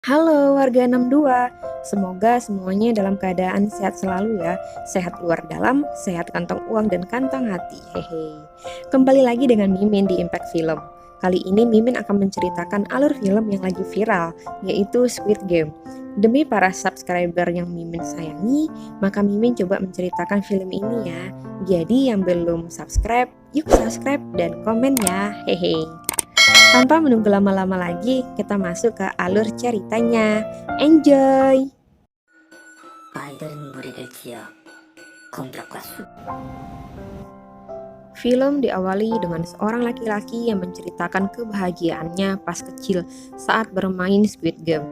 Halo warga 62, semoga semuanya dalam keadaan sehat selalu ya. Sehat luar dalam, sehat kantong uang dan kantong hati. Hehe. Kembali lagi dengan Mimin di Impact Film. Kali ini Mimin akan menceritakan alur film yang lagi viral, yaitu Squid Game. Demi para subscriber yang Mimin sayangi, maka Mimin coba menceritakan film ini ya. Jadi yang belum subscribe, yuk subscribe dan komen ya. Hehe. Tanpa menunggu lama-lama lagi, kita masuk ke alur ceritanya. Enjoy! 아이들은 머리를 기어 공격과 수 Film diawali dengan seorang laki-laki yang menceritakan kebahagiaannya pas kecil saat bermain Squid Game.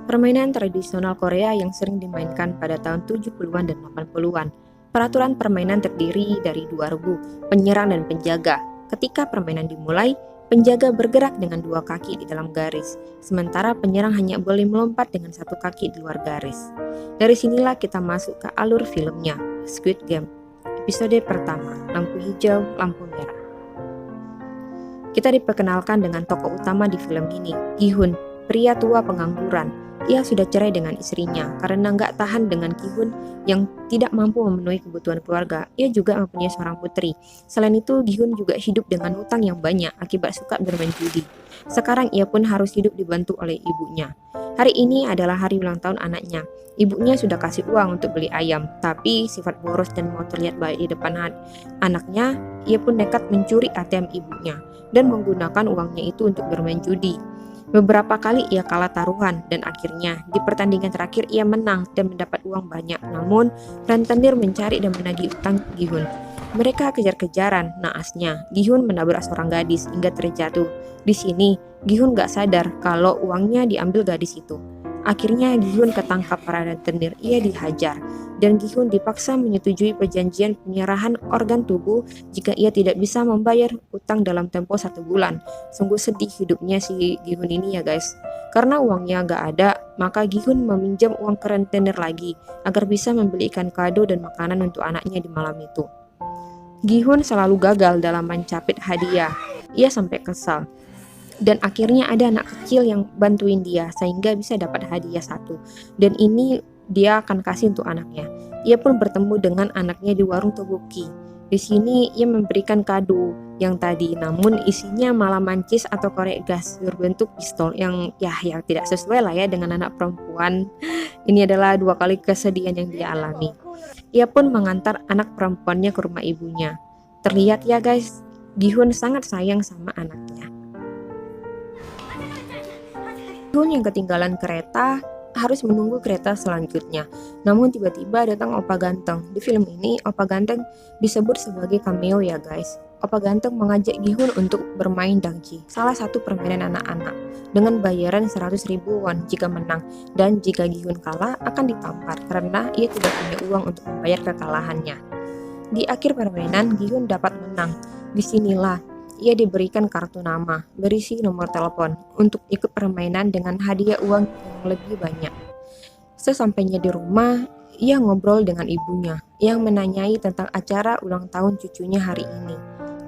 Permainan tradisional Korea yang sering dimainkan pada tahun 70-an dan 80-an. Peraturan permainan terdiri dari dua regu, penyerang dan penjaga. Ketika permainan dimulai, penjaga bergerak dengan dua kaki di dalam garis, sementara penyerang hanya boleh melompat dengan satu kaki di luar garis. Dari sinilah kita masuk ke alur filmnya, Squid Game. Episode pertama, lampu hijau, lampu merah. Kita diperkenalkan dengan tokoh utama di film ini, Gi-hun, pria tua pengangguran. Ia sudah cerai dengan istrinya karena nggak tahan dengan Gi-hun yang tidak mampu memenuhi kebutuhan keluarga. Ia juga mempunyai seorang putri. Selain itu, Gi-hun juga hidup dengan hutang yang banyak akibat suka bermain judi. Sekarang ia pun harus hidup dibantu oleh ibunya. Hari ini adalah hari ulang tahun anaknya. Ibunya sudah kasih uang untuk beli ayam, tapi sifat boros dan mau terlihat baik di depan anaknya, ia pun nekat mencuri ATM ibunya dan menggunakan uangnya itu untuk bermain judi. Beberapa kali ia kalah taruhan dan akhirnya di pertandingan terakhir ia menang dan mendapat uang banyak. Namun rentenir mencari dan menagih utang Gi-hun. Mereka kejar-kejaran. Naasnya, Gi-hun menabrak seorang gadis hingga terjatuh. Di sini, Gi-hun gak sadar kalau uangnya diambil gadis itu. Akhirnya Gi-hun ketangkap para rentenir. Ia dihajar dan Gi-hun dipaksa menyetujui perjanjian penyerahan organ tubuh jika ia tidak bisa membayar utang dalam tempo 1 bulan. Sungguh sedih hidupnya si Gi-hun ini ya guys. Karena uangnya gak ada, maka Gi-hun meminjam uang ke rentenir lagi agar bisa membeli ikan kado dan makanan untuk anaknya di malam itu. Gi-hun selalu gagal dalam mencapit hadiah. Ia sampai kesal. Dan akhirnya ada anak kecil yang bantuin dia sehingga bisa dapat hadiah satu. Dan ini dia akan kasih untuk anaknya. Ia pun bertemu dengan anaknya di warung tteokbokki. Di sini ia memberikan kado yang tadi, namun isinya malah mancis atau korek gas berbentuk pistol yang tidak sesuai lah ya dengan anak perempuan. Ini adalah 2 kali kesedihan yang dia alami. Ia pun mengantar anak perempuannya ke rumah ibunya. Terlihat ya guys, Gi-hun sangat sayang sama anaknya. Gi-hun yang ketinggalan kereta harus menunggu kereta selanjutnya. Namun tiba-tiba datang Opa Ganteng. Di film ini Opa Ganteng disebut sebagai cameo ya guys. Opa Ganteng mengajak Gi-hun untuk bermain dangji, salah satu permainan anak-anak, dengan bayaran 100.000 won jika menang, dan jika Gi-hun kalah akan ditampar karena ia tidak punya uang untuk membayar kekalahannya. Di akhir permainan, Gi-hun dapat menang. Disinilah ia diberikan kartu nama berisi nomor telepon untuk ikut permainan dengan hadiah uang yang lebih banyak. Sesampainya di rumah, ia ngobrol dengan ibunya yang menanyai tentang acara ulang tahun cucunya hari ini.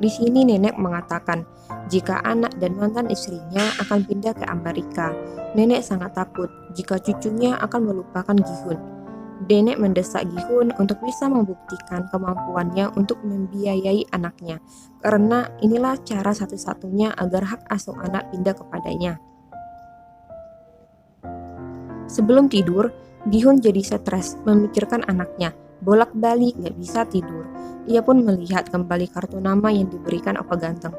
Di sini nenek mengatakan jika anak dan mantan istrinya akan pindah ke Amerika. Nenek sangat takut jika cucunya akan melupakan Gi-hun. Nenek mendesak Gi-hun untuk bisa membuktikan kemampuannya untuk membiayai anaknya, karena inilah cara satu-satunya agar hak asuh anak pindah kepadanya. Sebelum tidur, Gi-hun jadi stres memikirkan anaknya, bolak-balik gak bisa tidur. Ia pun melihat kembali kartu nama yang diberikan Opa Ganteng.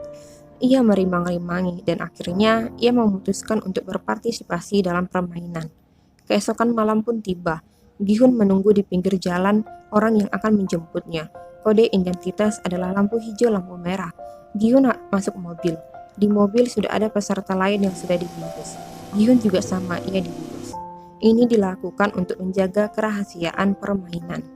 Ia merimang-rimangi dan akhirnya ia memutuskan untuk berpartisipasi dalam permainan. Keesokan malam pun tiba. Gi-hun menunggu di pinggir jalan orang yang akan menjemputnya. Kode identitas adalah lampu hijau, lampu merah. Gi-hun masuk mobil. Di mobil sudah ada peserta lain yang sudah dibungkus. Gi-hun juga sama, ia dibungkus. Ini dilakukan untuk menjaga kerahasiaan permainan.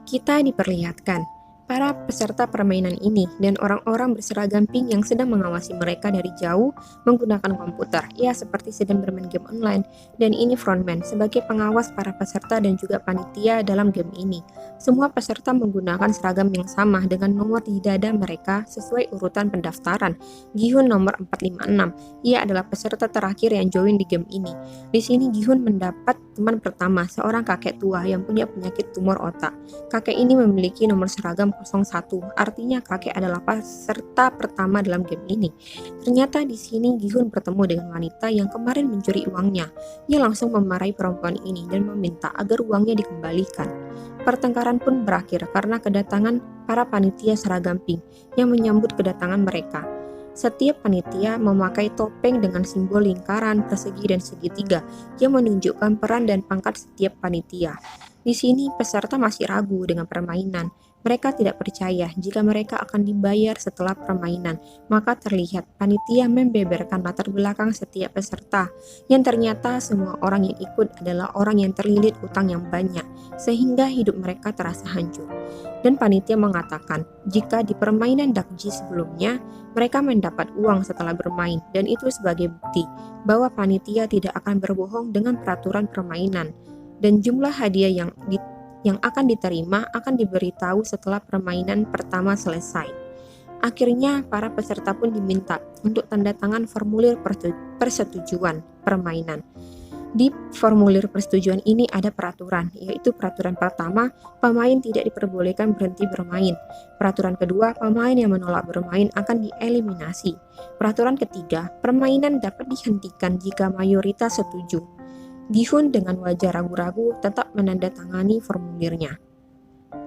Kita diperlihatkan Para peserta permainan ini dan orang-orang berseragam pink yang sedang mengawasi mereka dari jauh menggunakan komputer, ya seperti sedang bermain game online. Dan ini frontman sebagai pengawas para peserta dan juga panitia dalam game ini. Semua peserta menggunakan seragam yang sama dengan nomor di dada mereka sesuai urutan pendaftaran. Gihun nomor 456. Ia adalah peserta terakhir yang join di game ini. Di sini Gihun mendapat teman pertama, seorang kakek tua yang punya penyakit tumor otak. Kakek ini memiliki nomor seragam 01, artinya kakek adalah peserta pertama dalam game ini. Ternyata di sini Gihun bertemu dengan wanita yang kemarin mencuri uangnya. Ia langsung memarahi perempuan ini dan meminta agar uangnya dikembalikan. Pertengkaran pun berakhir karena kedatangan para panitia seragam pink yang menyambut kedatangan mereka. Setiap panitia memakai topeng dengan simbol lingkaran, persegi, dan segitiga yang menunjukkan peran dan pangkat setiap panitia. Di sini peserta masih ragu dengan permainan. Mereka tidak percaya jika mereka akan dibayar setelah permainan. Maka terlihat panitia membeberkan latar belakang setiap peserta, yang ternyata semua orang yang ikut adalah orang yang terlilit utang yang banyak, sehingga hidup mereka terasa hancur. Dan panitia mengatakan jika di permainan Dakji sebelumnya mereka mendapat uang setelah bermain, dan itu sebagai bukti bahwa panitia tidak akan berbohong dengan peraturan permainan, dan jumlah hadiah yang akan diterima akan diberitahu setelah permainan pertama selesai. Akhirnya para peserta pun diminta untuk tanda tangan formulir persetujuan permainan. Di formulir persetujuan ini ada peraturan, yaitu peraturan pertama, pemain tidak diperbolehkan berhenti bermain. Peraturan kedua, pemain yang menolak bermain akan dieliminasi. Peraturan ketiga, permainan dapat dihentikan jika mayoritas setuju. Gihun dengan wajah ragu-ragu tetap menandatangani formulirnya.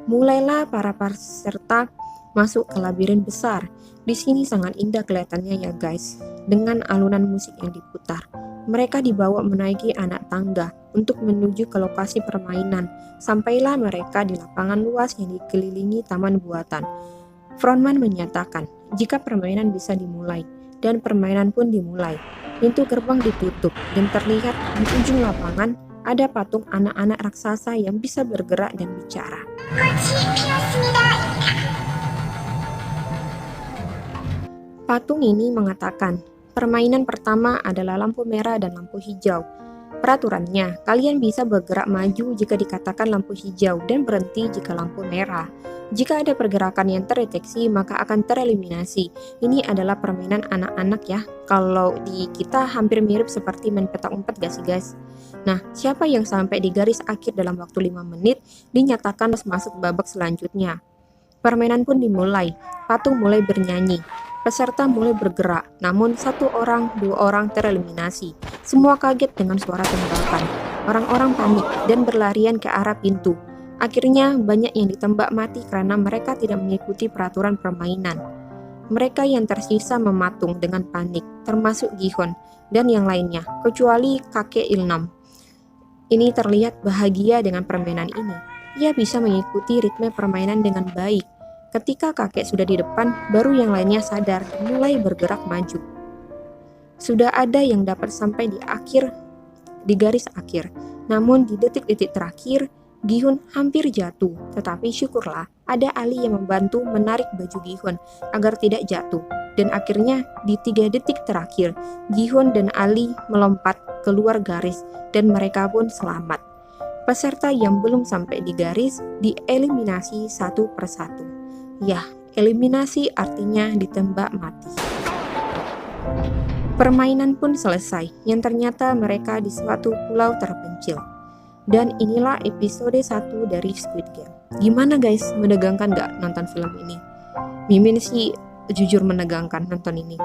Mulailah para peserta masuk ke labirin besar. Di sini sangat indah kelihatannya ya guys, dengan alunan musik yang diputar. Mereka dibawa menaiki anak tangga untuk menuju ke lokasi permainan. Sampailah mereka di lapangan luas yang dikelilingi taman buatan. Frontman menyatakan jika permainan bisa dimulai, dan permainan pun dimulai. Pintu gerbang ditutup dan terlihat di ujung lapangan ada patung anak-anak raksasa yang bisa bergerak dan bicara. Patung ini mengatakan, permainan pertama adalah lampu merah dan lampu hijau. Peraturannya, kalian bisa bergerak maju jika dikatakan lampu hijau dan berhenti jika lampu merah. Jika ada pergerakan yang terdeteksi, maka akan tereliminasi. Ini adalah permainan anak-anak ya. Kalau di kita hampir mirip seperti main petak umpet gak sih guys? Nah, siapa yang sampai di garis akhir dalam waktu 5 menit dinyatakan harus masuk babak selanjutnya. Permainan pun dimulai. Patung mulai bernyanyi. Peserta mulai bergerak, namun 1 orang, 2 orang tereliminasi. Semua kaget dengan suara tembakan. Orang-orang panik dan berlarian ke arah pintu. Akhirnya banyak yang ditembak mati karena mereka tidak mengikuti peraturan permainan. Mereka yang tersisa mematung dengan panik, termasuk Gihon dan yang lainnya, kecuali kakek Ilnam. Ini terlihat bahagia dengan permainan ini. Ia bisa mengikuti ritme permainan dengan baik. Ketika kakek sudah di depan, baru yang lainnya sadar dan mulai bergerak maju. Sudah ada yang dapat sampai di garis akhir. Namun di detik-detik terakhir, Gihun hampir jatuh, tetapi syukurlah ada Ali yang membantu menarik baju Gihun agar tidak jatuh. Dan akhirnya di 3 detik terakhir, Gihun dan Ali melompat keluar garis dan mereka pun selamat. Peserta yang belum sampai di garis dieliminasi satu persatu. Ya, eliminasi artinya ditembak mati. Permainan pun selesai, yang ternyata mereka di suatu pulau terpencil. Dan inilah episode 1 dari Squid Game. Gimana guys, menegangkan gak nonton film ini? Mimin sih jujur menegangkan nonton ini.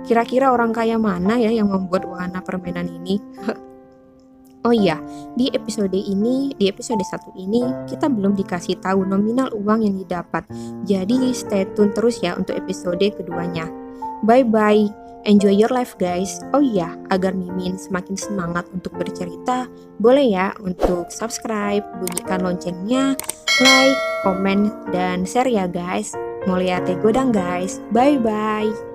Kira-kira orang kaya mana ya yang membuat wahana permainan ini? Oh iya, di episode 1 ini kita belum dikasih tahu nominal uang yang didapat. Jadi stay tune terus ya untuk episode keduanya. Bye bye. Enjoy your life guys. Oh iya, agar Mimin semakin semangat untuk bercerita, boleh ya untuk subscribe, bunyikan loncengnya, like, komen, dan share ya guys. Mulia te godang guys. Bye bye.